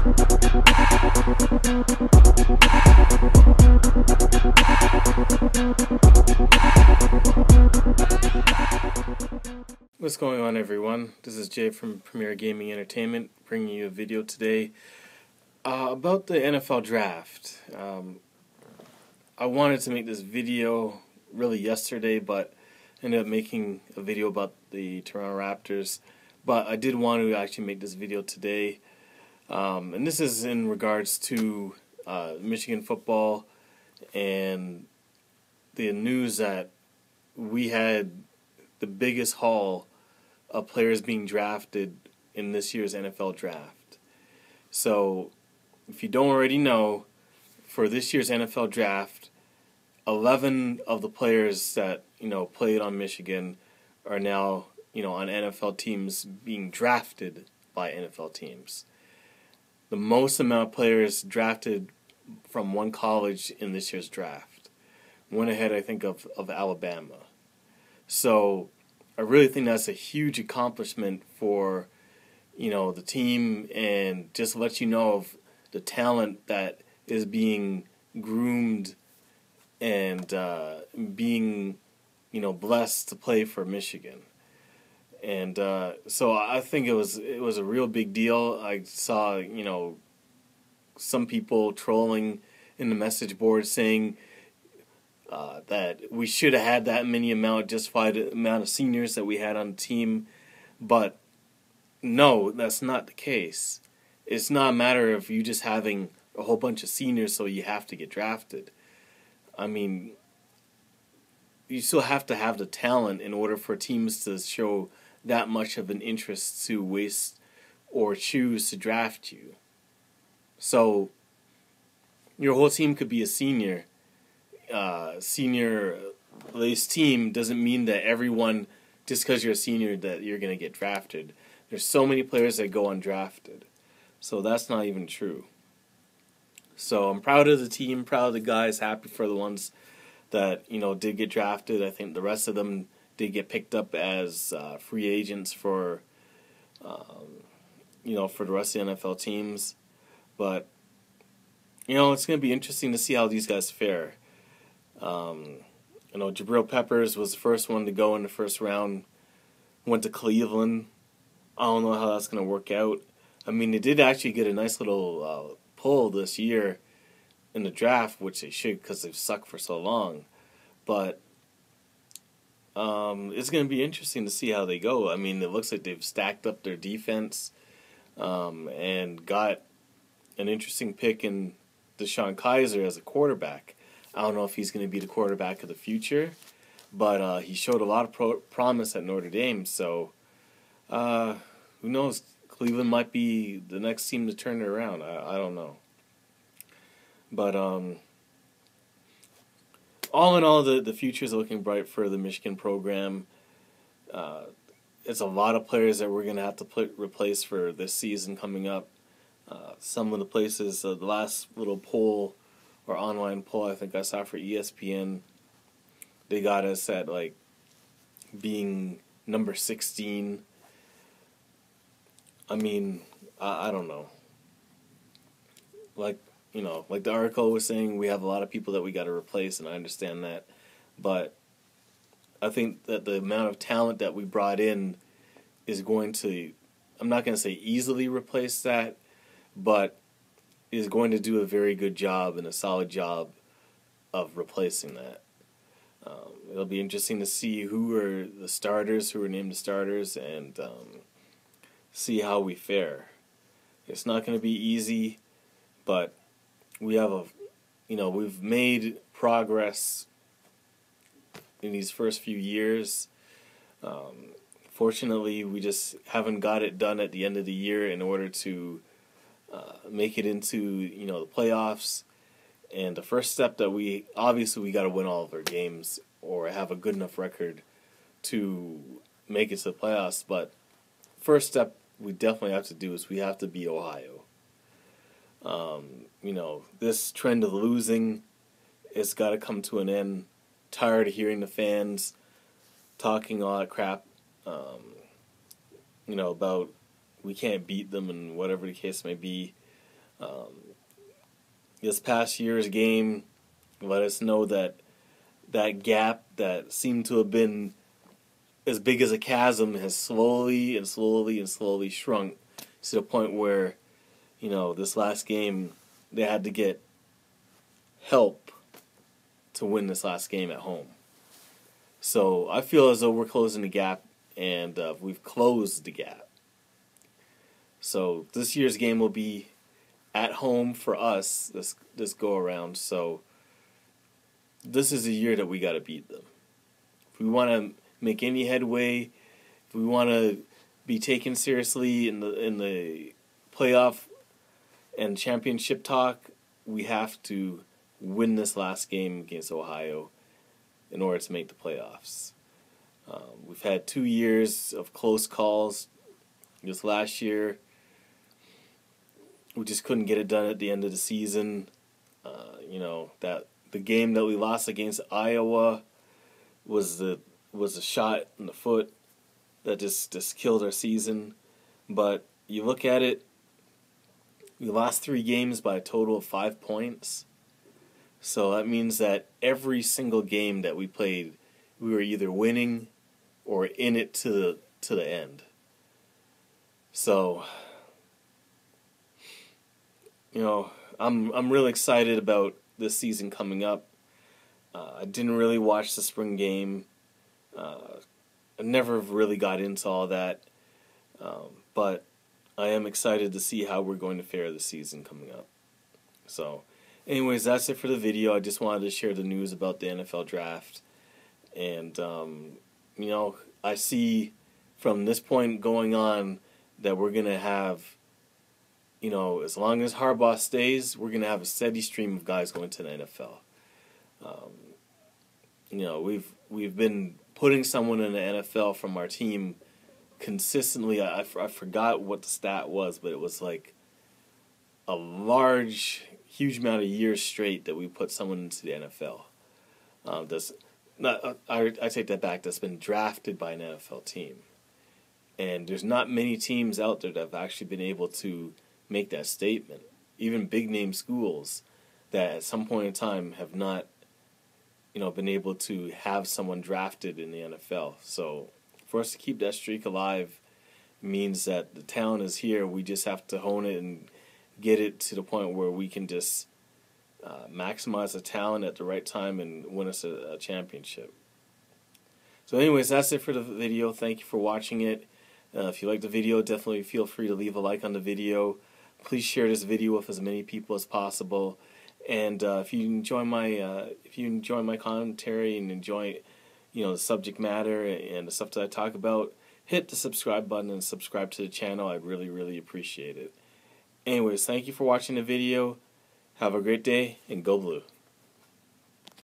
What's going on, everyone? This is Jay from Premier Gaming Entertainment, bringing you a video today about the NFL Draft. I wanted to make this video really yesterday, but ended up making a video about the Toronto Raptors. But I did want to actually make this video today, and this is in regards to Michigan football and the news that we had the biggest haul of players being drafted in this year's NFL Draft. So, if you don't already know, for this year's NFL Draft, 11 of the players that played on Michigan are now on NFL teams being drafted by NFL teams. The most amount of players drafted from one college in this year's draft. One ahead, I think, of Alabama. So I really think that's a huge accomplishment for the team, and just let you know of the talent that is being groomed and being blessed to play for Michigan. And so I think it was a real big deal. I saw some people trolling in the message board saying that we should have had that many justified amount of seniors that we had on the team. But no, that's not the case. It's not a matter of you just having a whole bunch of seniors so you have to get drafted. I mean, you still have to have the talent in order for teams to show that much of an interest to waste or choose to draft you. So your whole team could be a senior laced team. Doesn't mean that everyone, just because you're a senior, that you're going to get drafted. There's so many players that go undrafted. So that's not even true. So I'm proud of the team, proud of the guys, happy for the ones that did get drafted. I think the rest of them did get picked up as free agents for for the rest of the NFL teams. But it's going to be interesting to see how these guys fare. Jabril Peppers was the first one to go in the first round, went to Cleveland. I don't know how that's going to work out. I mean, they did actually get a nice little pull this year in the draft, which they should because they've sucked for so long. But it's going to be interesting to see how they go. I mean, it looks like they've stacked up their defense and got an interesting pick in DeShone Kizer as a quarterback. I don't know if he's going to be the quarterback of the future, but he showed a lot of promise at Notre Dame. So who knows? Cleveland might be the next team to turn it around. I don't know. But all in all, the future is looking bright for the Michigan program. It's a lot of players that we're going to have to replace for this season coming up. Some of the places, the last little poll or online poll I think I saw for ESPN, they got us at being number 16. I mean, I don't know. Like the article was saying, we have a lot of people that we got to replace, and I understand that. But I think that the amount of talent that we brought in is going to, I'm not going to say easily replace that, but is going to do a very good job and a solid job of replacing that. It'll be interesting to see who are the starters, who are named the starters, and see how we fare. It's not going to be easy, but we have we've made progress in these first few years. Fortunately, we just haven't got it done at the end of the year in order to make it into the playoffs. And the first step that we got to win all of our games or have a good enough record to make it to the playoffs. But first step we definitely have to do is we have to beat Ohio. This trend of losing, it's got to come to an end. Tired of hearing the fans talking all that crap, about we can't beat them and whatever the case may be. This past year's game let us know that that gap that seemed to have been as big as a chasm has slowly and slowly and slowly shrunk to the point where, this last game, they had to get help to win this last game at home. So I feel as though we're closing the gap, and we've closed the gap. So this year's game will be at home for us this go around. So this is a year that we got to beat them. If we want to make any headway, if we want to be taken seriously in the playoff and championship talk, we have to win this last game against Ohio in order to make the playoffs. We've had 2 years of close calls. This last year, we just couldn't get it done at the end of the season. That the game that we lost against Iowa was a shot in the foot that just killed our season. But you look at it, we lost 3 games by a total of 5 points. So that means that every single game that we played, we were either winning or in it to the end. So, I'm really excited about this season coming up. I didn't really watch the spring game. I never really got into all that. But I am excited to see how we're going to fare this season coming up. So, anyways, that's it for the video. I just wanted to share the news about the NFL draft. And, I see from this point going on that we're going to have, as long as Harbaugh stays, we're going to have a steady stream of guys going to the NFL. We've been putting someone in the NFL from our team consistently. I forgot what the stat was, but it was like a huge amount of years straight that we put someone into the NFL. I take that back. That's been drafted by an NFL team. And there's not many teams out there that have actually been able to make that statement. Even big-name schools that at some point in time have not, been able to have someone drafted in the NFL. So for us to keep that streak alive means that the talent is here. We just have to hone it and get it to the point where we can just maximize the talent at the right time and win us a championship. So anyways, that's it for the video. Thank you for watching it. If you like the video, definitely feel free to leave a like on the video. Please share this video with as many people as possible. And if you enjoy my commentary and enjoy the subject matter and the stuff that I talk about, hit the subscribe button and subscribe to the channel. I'd really, really appreciate it. Anyways, thank you for watching the video. Have a great day, and go blue.